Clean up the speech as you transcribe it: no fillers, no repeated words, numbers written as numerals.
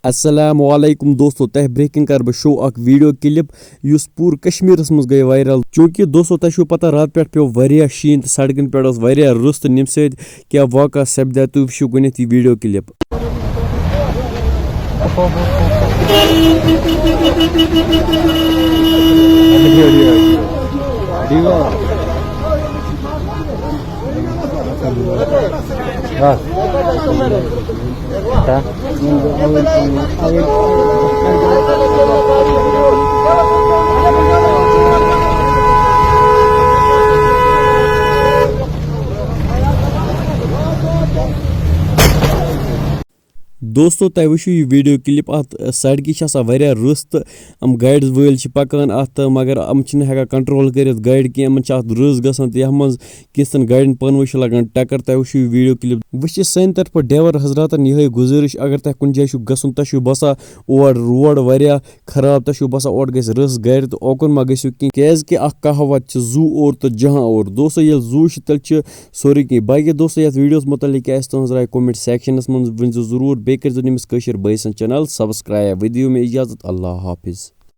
अस्सलामुअलैकुम दोस्तों, तह ब्रेकिंग कर बह शो अक वीडियो क्लिप युस पूर कश्मीरस मज गई वायरल। चूंकि दोस्तों तह पता रात पे पे वारिया शीन तो सड़कन पे वारिया रुस तो नम सत क्या वाक़ा सपदा तुम वो गनित यह वीडियो क्लिप। दोस्तों तह वो यह वीडियो क्लिप अत सड़क वारिया रुस तो गाड़ वल पकान अत मगर हेकान कंट्रोल कर गाड़ की रुस गसान तो मज किस्तन गाड़न पान लगान टक्कर। तह वो यह वीडियो क्लिप वो सन तरफ ड्राइवर हजरातन यह गुजारिश अगर तह कुन जाए गसन तह बसा और रोड वारिया खराब तह बसा और गस रस गाड़ तो ओकुन मा गसु कि कहावत जू और तो जहां और। दोस्तों ये जू तेल सोरे कह बाकी दोस्तों ये वीडियोस मुतलिक क्या तुज राय कमेंट सेक्शनस मन वन जरूर। बेकर नमिस कशर बई सन चैनल सब्सक्राइब। दियो में इजाजत। अल्लाह हाफिज।